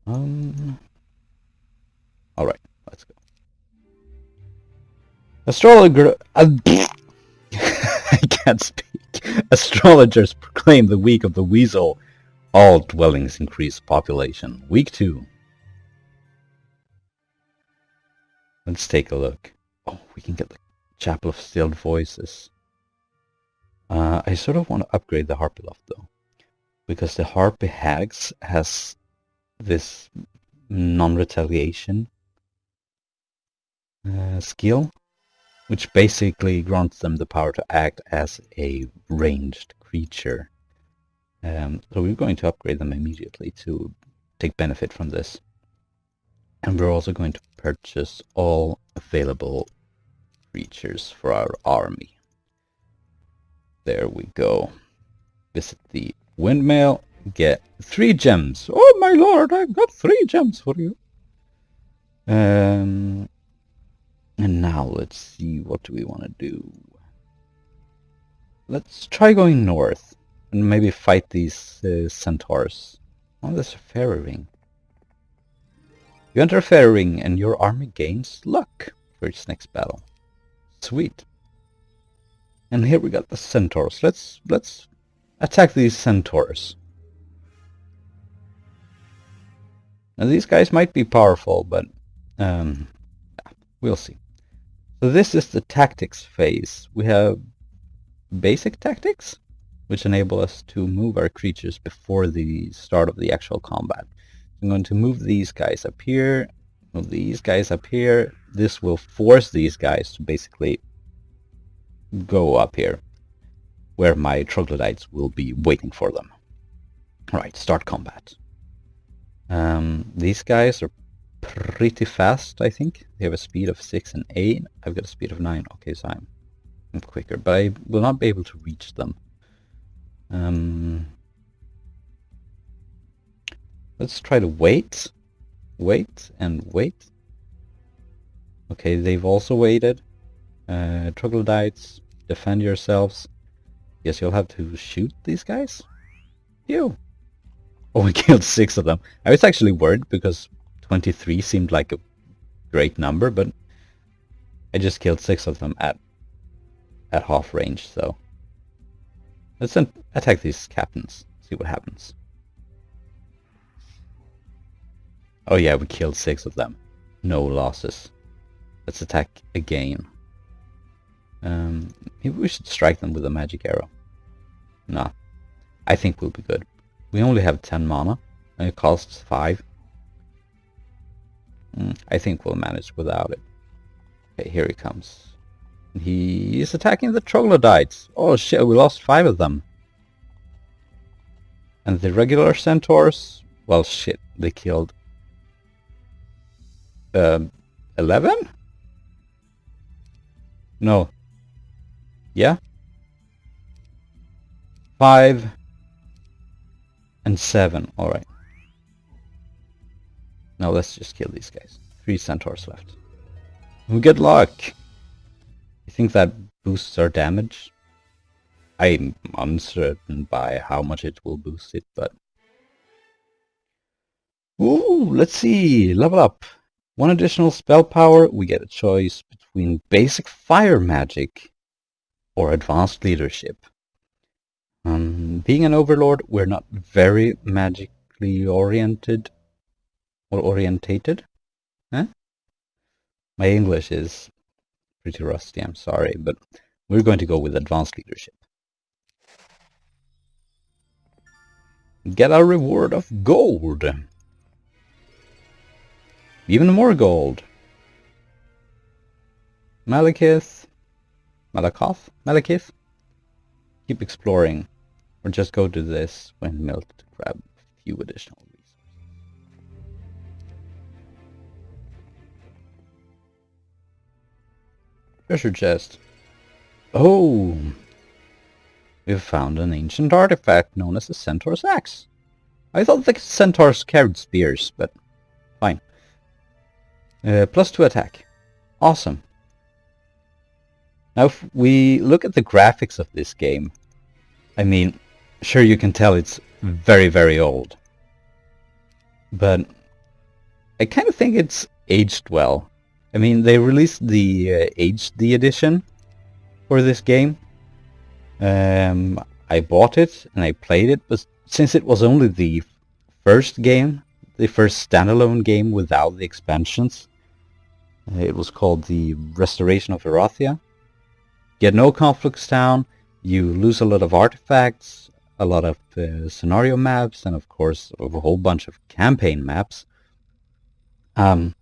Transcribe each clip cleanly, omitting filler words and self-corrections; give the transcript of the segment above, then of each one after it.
Alright, let's go. Astrologer... I can't speak. Astrologers proclaim the week of the weasel. All dwellings increase population. Week 2. Let's take a look. Oh, we can get the Chapel of Stilled Voices. I sort of want to upgrade the Harpy Loft though, because the Harpy Hags has this non-retaliation skill, which basically grants them the power to act as a ranged creature. So we're going to upgrade them immediately to take benefit from this. And we're also going to purchase all available creatures for our army. There we go. Visit the windmill, get 3 gems. Oh my lord, I've got 3 gems for you. And now let's see, what do we want to do? Let's try going north and maybe fight these centaurs. Oh, there's a fairy ring. You enter a fairy ring and your army gains luck for its next battle. Sweet. And here we got the centaurs. Let's attack these centaurs. Now these guys might be powerful, but we'll see. So this is the tactics phase. We have basic tactics, which enable us to move our creatures before the start of the actual combat. I'm going to move these guys up here, move these guys up here. This will force these guys to basically go up here, where my troglodytes will be waiting for them. Alright, start combat. These guys are pretty fast, I think. They have a speed of 6 and 8. I've got a speed of 9. Okay, so I'm quicker, but I will not be able to reach them. Let's try to wait. Wait and wait. Okay, they've also waited. Troglodytes, defend yourselves. Yes, you'll have to shoot these guys. Phew. Oh, we killed 6 of them. I was actually worried because 23 seemed like a great number, but I just killed 6 of them at half range, so let's attack these captains, see what happens. Oh yeah, we killed 6 of them. No losses. Let's attack again. Maybe we should strike them with a magic arrow. Nah, I think we'll be good. We only have 10 mana, and it costs 5. I think we'll manage without it. Okay, here he comes. He is attacking the troglodytes. Oh shit, we lost 5 of them. And the regular centaurs, well shit, they killed 11? No. Yeah? 5 and 7, alright. Now let's just kill these guys. 3 centaurs left. We get luck! You think that boosts our damage? I'm uncertain by how much it will boost it, but... Ooh, let's see! Level up! 1 additional spell power, we get a choice between basic fire magic or advanced leadership. Being an overlord, we're not very magically oriented or orientated. Huh? My English is pretty rusty, I'm sorry, but we're going to go with advanced leadership. Get our reward of gold. Even more gold. Malekith. Keep exploring. Or just go to this windmill to grab a few additional resources. Treasure chest. Oh! We've found an ancient artifact known as the Centaur's Axe. I thought the centaurs carried spears, but fine. +2 attack. Awesome. Now if we look at the graphics of this game, I mean, sure you can tell it's very, very old. But I kind of think it's aged well. I mean, they released the HD edition for this game. I bought it and I played it, but since it was only the first game, the first standalone game without the expansions, it was called the Restoration of Erothia. Get no conflicts down, you lose a lot of artifacts, a lot of scenario maps, and of course a whole bunch of campaign maps. And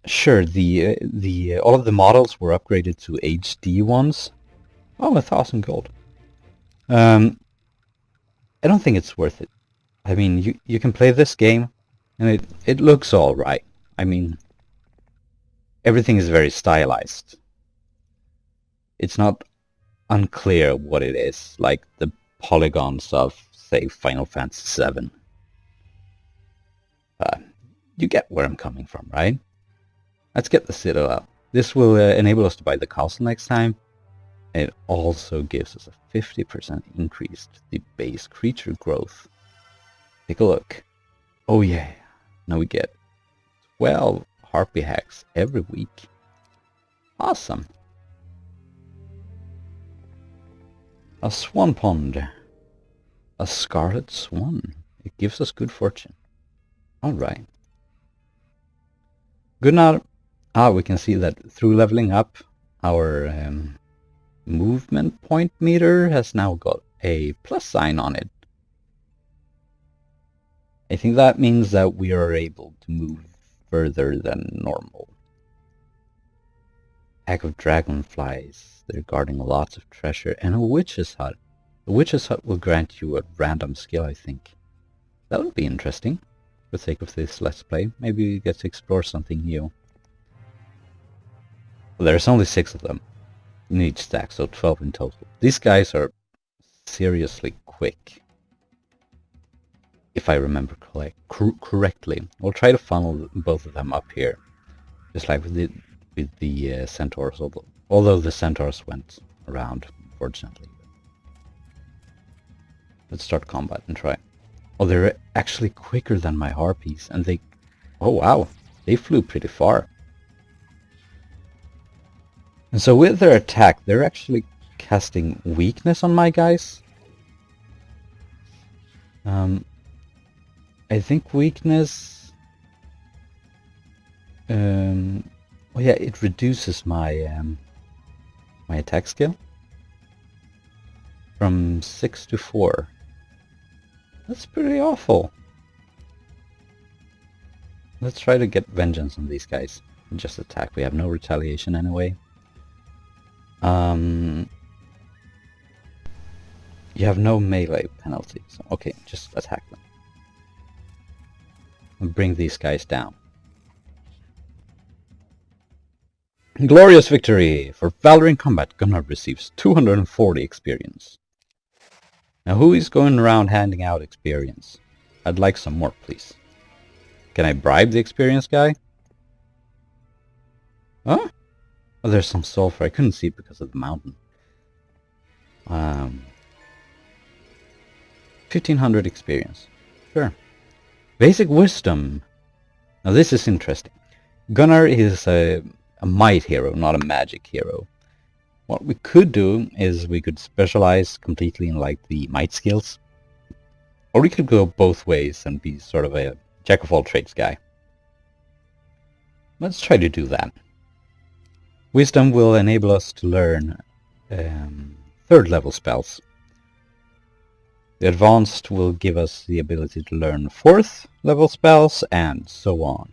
sure, the all of the models were upgraded to HD ones. Oh, 1,000 gold. I don't think it's worth it. I mean, you can play this game, and it looks all right. I mean, everything is very stylized. It's not unclear what it is, like the polygons of, say, Final Fantasy VII. You get where I'm coming from, right? Let's get the Citadel. This will enable us to buy the castle next time. It also gives us a 50% increase to the base creature growth. Take a look. Oh yeah, now we get 12 harpy hacks every week. Awesome. A swan pond. A scarlet swan. It gives us good fortune. Alright. Good now. We can see that through leveling up, our movement point meter has now got a plus sign on it. I think that means that we are able to move further than normal. Pack of dragonflies. They're guarding lots of treasure. And a witch's hut. The witch's hut will grant you a random skill, I think. That would be interesting. For the sake of this Let's Play. Maybe we get to explore something new. Well, there's only 6 of them in each stack, so 12 in total. These guys are seriously quick. If I remember correctly. We'll try to funnel both of them up here. Just like we did with the centaurs, although the centaurs went around, unfortunately. Let's start combat and try. Oh, they're actually quicker than my harpies, and they... Oh wow, they flew pretty far. And so with their attack, they're actually casting weakness on my guys. I think weakness... oh yeah, it reduces my my attack skill from 6 to 4. That's pretty awful. Let's try to get vengeance on these guys. Just attack. We have no retaliation anyway. You have no melee penalty, so okay, just attack them. And bring these guys down. Glorious victory! For valor in combat, Gunnar receives 240 experience. Now who is going around handing out experience? I'd like some more, please. Can I bribe the experience guy? Huh? Oh, there's some sulfur. I couldn't see it because of the mountain. 1500 experience. Sure. Basic wisdom. Now this is interesting. Gunnar is a might hero, not a magic hero. What we could do is we could specialize completely in like the might skills. Or we could go both ways and be sort of a jack of all trades guy. Let's try to do that. Wisdom will enable us to learn 3rd level spells. The advanced will give us the ability to learn 4th level spells and so on.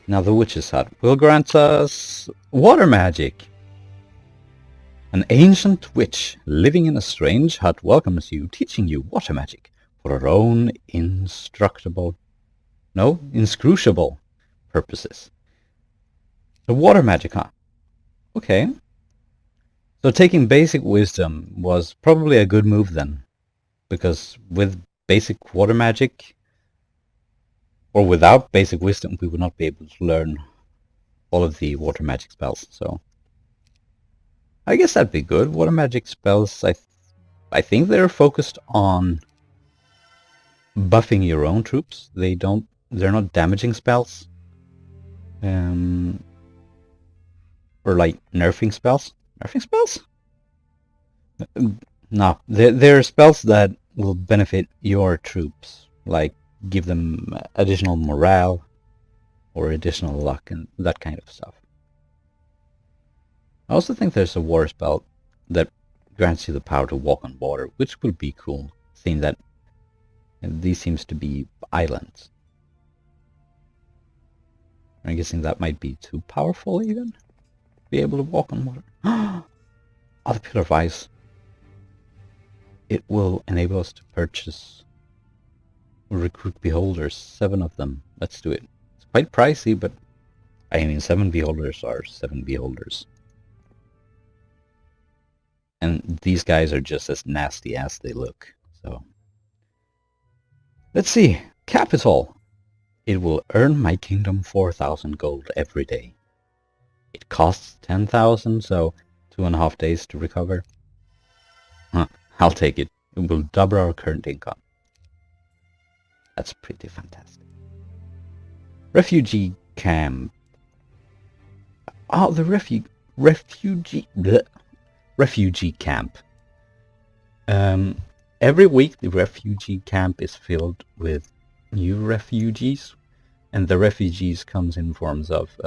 Now the Witch's Hut will grant us water magic. An ancient witch living in a strange hut welcomes you, teaching you water magic for her own inscrutable purposes. The water magic, huh? Okay. So taking basic wisdom was probably a good move then. Because with basic water magic, or without basic wisdom, we would not be able to learn all of the water magic spells. So I guess that'd be good. Water magic spells, I think they're focused on buffing your own troops. They're not damaging spells. Or like nerfing spells. Nerfing spells? No, they're spells that will benefit your troops, like give them additional morale or additional luck and that kind of stuff. I also think there's a war spell that grants you the power to walk on water, which will be cool, seeing that these seems to be islands. I'm guessing that might be too powerful even, be able to walk on water. Oh, the Pillar of Ice. It will enable us to purchase or recruit beholders, 7 of them. Let's do it. It's quite pricey, but I mean 7 beholders are 7 beholders. And these guys are just as nasty as they look. So let's see. Capital. It will earn my kingdom 4,000 gold every day. It costs 10,000, so 2.5 days to recover. I'll take it. It will double our current income. That's pretty fantastic. Refugee camp. Oh, the refugee camp. Every week the refugee camp is filled with new refugees, and the refugees comes in forms of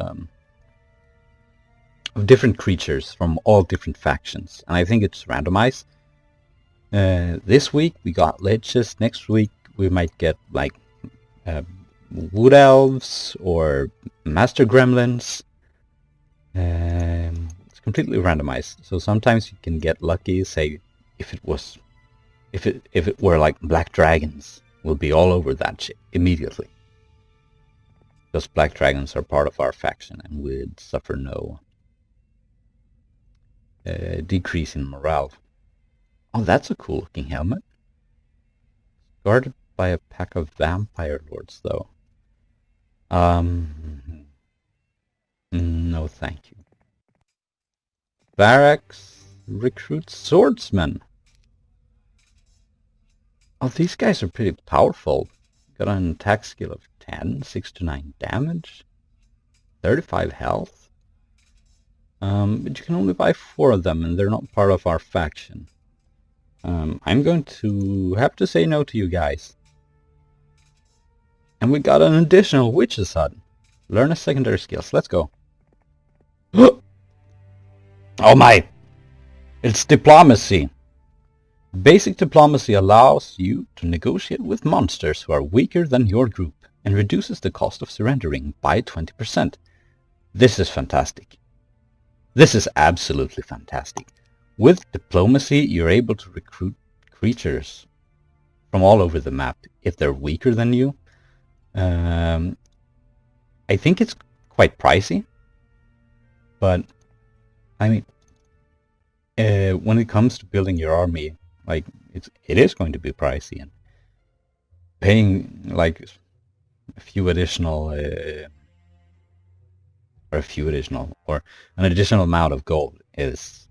different creatures from all different factions, and I think it's randomized. This week we got liches. Next week we might get like wood elves or master gremlins. It's completely randomized, so sometimes you can get lucky. Say if it were like black dragons, we'll be all over that shit immediately, because black dragons are part of our faction and would suffer no decrease in morale. Oh, that's a cool looking helmet. Guarded by a pack of vampire lords, though. No thank you. Barracks recruits swordsmen. Oh, these guys are pretty powerful. Got an attack skill of 10, 6 to 9 damage, 35 health. But you can only buy 4 of them, and they're not part of our faction. I'm going to have to say no to you guys. And we got an additional witch's hut. Learn a secondary skills. Let's go. Oh my! It's diplomacy. Basic diplomacy allows you to negotiate with monsters who are weaker than your group and reduces the cost of surrendering by 20%. This is fantastic. This is absolutely fantastic. With diplomacy, you're able to recruit creatures from all over the map if they're weaker than you. I think it's quite pricey, but I mean, when it comes to building your army, like it is going to be pricey, and paying like a few additional or an additional amount of gold is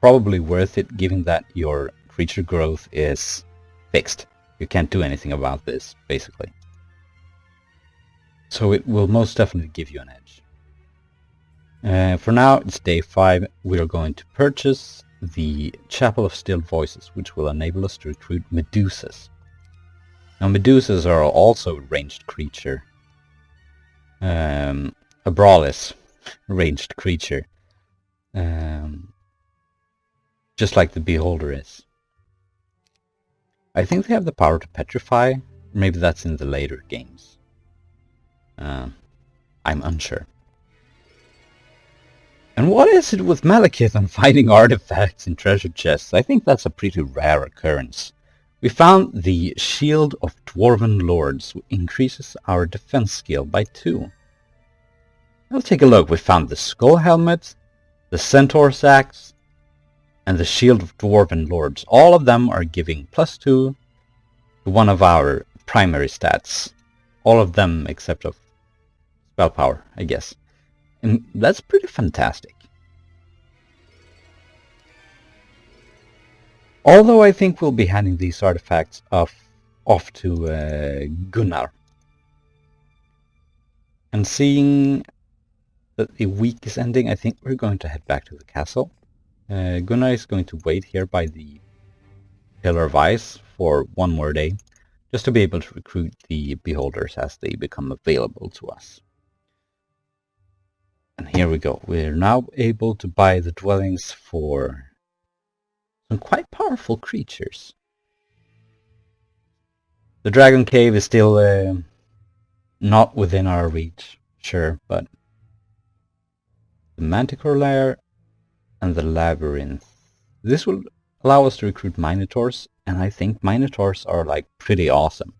probably worth it, given that your creature growth is fixed. You can't do anything about this, basically. So it will most definitely give you an edge. For now, it's day 5. We are going to purchase the Chapel of Still Voices, which will enable us to recruit Medusas. Now, Medusas are also a ranged creature. A brawless ranged creature. Just like the Beholder is. I think they have the power to petrify. Maybe that's in the later games. I'm unsure. And what is it with Malekith and finding artifacts in treasure chests? I think that's a pretty rare occurrence. We found the Shield of Dwarven Lords, which increases our defense skill by 2. Let's take a look. We found the Skull Helmet, the Centaur's Axe, and the Shield of Dwarven Lords. All of them are giving +2 to one of our primary stats. All of them except of spell power, I guess. And that's pretty fantastic. Although I think we'll be handing these artifacts off off to Gunnar. And seeing that the week is ending, I think we're going to head back to the castle. Gunnar is going to wait here by the Pillar of Ice for one more day, just to be able to recruit the beholders as they become available to us. And here we go. We're now able to buy the dwellings for some quite powerful creatures. The Dragon Cave is still not within our reach, sure, but the Manticore Lair and the Labyrinth. This will allow us to recruit Minotaurs, and I think Minotaurs are like pretty awesome.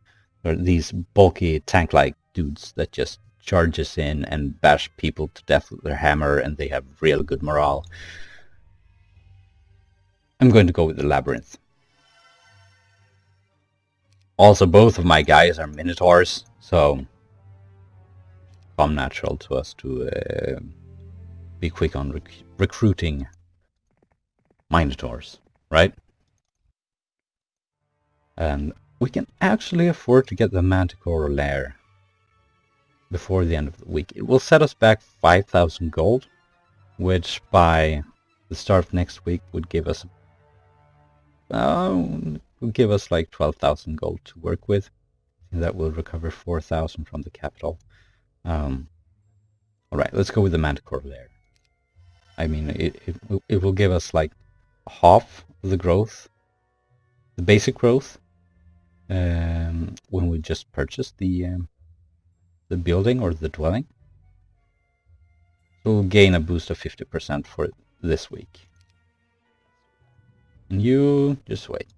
They're these bulky tank-like dudes that just charges in and bash people to death with their hammer, and they have real good morale. I'm going to go with the Labyrinth. Also, both of my guys are Minotaurs, so come natural to us to be quick on recruiting Minotaurs, right? And we can actually afford to get the Manticore Lair before the end of the week. It will set us back 5,000 gold, which by the start of next week would give us like 12,000 gold to work with. And that will recover 4,000 from the capital. Alright, let's go with the Manticore Lair. I mean, it will give us like half of the growth, the basic growth, when we just purchase the building or the dwelling. So we'll gain a boost of 50% for this week. And you just wait.